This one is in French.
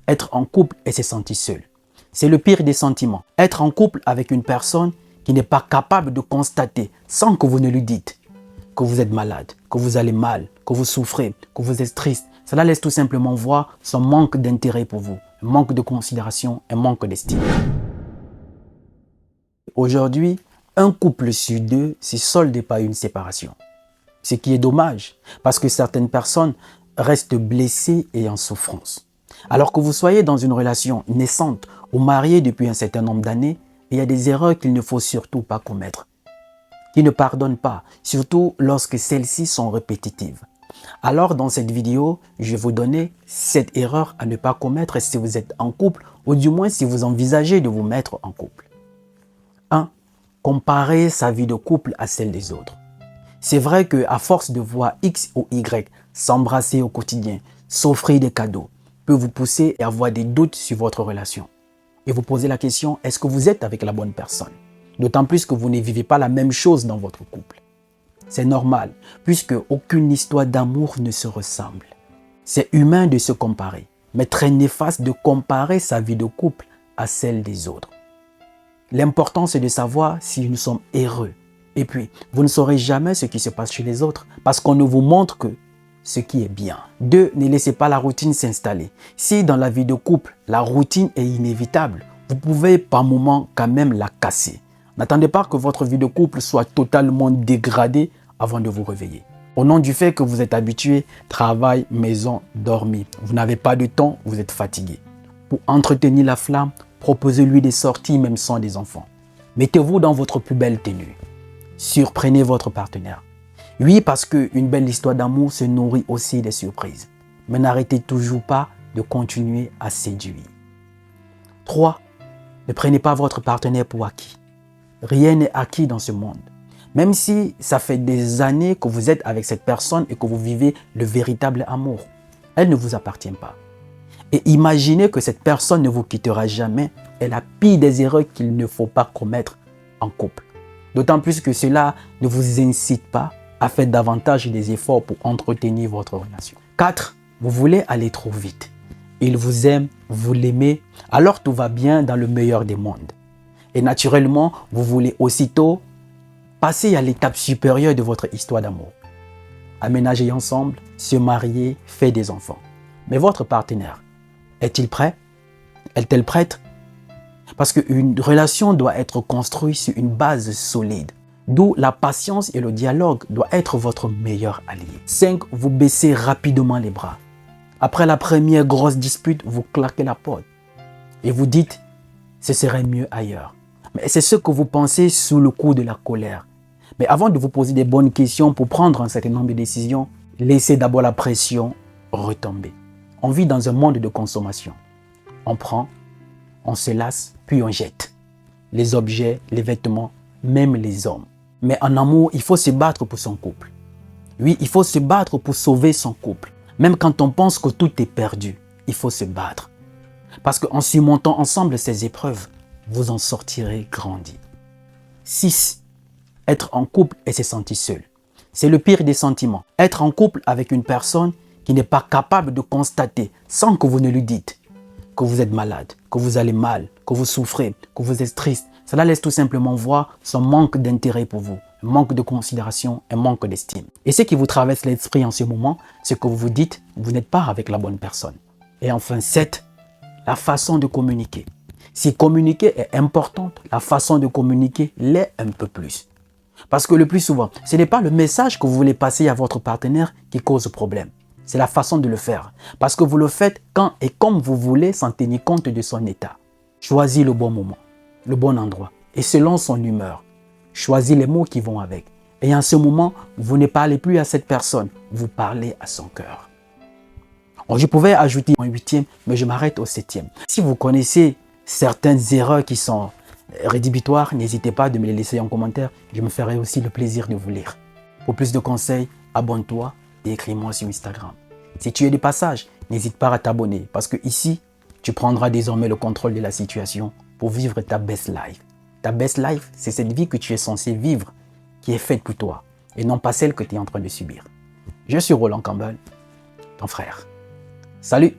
être en couple et se sentir seul. C'est le pire des sentiments. Être en couple avec une personne qui n'est pas capable de constater, sans que vous ne lui dites, que vous êtes malade, que vous allez mal, que vous souffrez, que vous êtes triste. Cela laisse tout simplement voir son manque d'intérêt pour vous, un manque de considération, un manque d'estime. Aujourd'hui, un couple sur deux se solde par une séparation. Ce qui est dommage, parce que certaines personnes restent blessées et en souffrance. Alors que vous soyez dans une relation naissante ou mariée depuis un certain nombre d'années, il y a des erreurs qu'il ne faut surtout pas commettre, qui ne pardonnent pas, surtout lorsque celles-ci sont répétitives. Alors dans cette vidéo, je vais vous donner 7 erreurs à ne pas commettre si vous êtes en couple ou du moins si vous envisagez de vous mettre en couple. 1. Comparer sa vie de couple à celle des autres. C'est vrai qu'à force de voir X ou Y s'embrasser au quotidien, s'offrir des cadeaux, peut vous pousser à avoir des doutes sur votre relation. Et vous posez la question, est-ce que vous êtes avec la bonne personne? D'autant plus que vous ne vivez pas la même chose dans votre couple. C'est normal, puisque aucune histoire d'amour ne se ressemble. C'est humain de se comparer, mais très néfaste de comparer sa vie de couple à celle des autres. L'important, c'est de savoir si nous sommes heureux. Et puis, vous ne saurez jamais ce qui se passe chez les autres, parce qu'on ne vous montre que ce qui est bien. 2. Ne laissez pas la routine s'installer. Si dans la vie de couple, la routine est inévitable, vous pouvez par moment quand même la casser. N'attendez pas que votre vie de couple soit totalement dégradée avant de vous réveiller. Au nom du fait que vous êtes habitué, travail, maison, dormir. Vous n'avez pas de temps, vous êtes fatigué. Pour entretenir la flamme, proposez-lui des sorties même sans des enfants. Mettez-vous dans votre plus belle tenue. Surprenez votre partenaire. Oui, parce qu'une belle histoire d'amour se nourrit aussi des surprises. Mais n'arrêtez toujours pas de continuer à séduire. 3. Ne prenez pas votre partenaire pour acquis. Rien n'est acquis dans ce monde. Même si ça fait des années que vous êtes avec cette personne et que vous vivez le véritable amour, elle ne vous appartient pas. Et imaginez que cette personne ne vous quittera jamais est la pire des erreurs qu'il ne faut pas commettre en couple. D'autant plus que cela ne vous incite pas à faire davantage des efforts pour entretenir votre relation. 4. Vous voulez aller trop vite. Il vous aime, vous l'aimez, alors tout va bien dans le meilleur des mondes. Et naturellement, vous voulez aussitôt passer à l'étape supérieure de votre histoire d'amour. Aménager ensemble, se marier, faire des enfants. Mais votre partenaire, est-il prêt? Est-elle prête? Parce qu'une relation doit être construite sur une base solide. D'où la patience et le dialogue doivent être votre meilleur allié. 5. Vous baissez rapidement les bras. Après la première grosse dispute, vous claquez la porte. Et vous dites, ce serait mieux ailleurs. Mais c'est ce que vous pensez sous le coup de la colère. Mais avant de vous poser des bonnes questions pour prendre un certain nombre de décisions, laissez d'abord la pression retomber. On vit dans un monde de consommation. On prend, on se lasse, puis on jette. Les objets, les vêtements, même les hommes. Mais en amour, il faut se battre pour son couple. Oui, il faut se battre pour sauver son couple. Même quand on pense que tout est perdu, il faut se battre. Parce qu'en surmontant ensemble ces épreuves, vous en sortirez grandi. 6. Être en couple et se sentir seul. C'est le pire des sentiments. Être en couple avec une personne qui n'est pas capable de constater, sans que vous ne lui dites, que vous êtes malade, que vous allez mal, que vous souffrez, que vous êtes triste. Cela laisse tout simplement voir son manque d'intérêt pour vous, un manque de considération, un manque d'estime. Et ce qui vous traverse l'esprit en ce moment, c'est que vous vous dites, vous n'êtes pas avec la bonne personne. Et enfin 7, la façon de communiquer. Si communiquer est importante, la façon de communiquer l'est un peu plus. Parce que le plus souvent, ce n'est pas le message que vous voulez passer à votre partenaire qui cause problème. C'est la façon de le faire. Parce que vous le faites quand et comme vous voulez sans tenir compte de son état. Choisis le bon moment, le bon endroit et selon son humeur. Choisis les mots qui vont avec. Et en ce moment, vous ne parlez plus à cette personne, vous parlez à son cœur. Je pouvais ajouter un 8e, mais je m'arrête au 7e. Si vous connaissez certaines erreurs qui sont rédhibitoires, n'hésitez pas de me les laisser en commentaire. Je me ferai aussi le plaisir de vous lire. Pour plus de conseils, abonne-toi et écris-moi sur Instagram. Si tu es de passage, n'hésite pas à t'abonner parce que ici, tu prendras désormais le contrôle de la situation pour vivre ta best life. Ta best life, c'est cette vie que tu es censé vivre, qui est faite pour toi et non pas celle que tu es en train de subir. Je suis Roland Campbell, ton frère. Salut!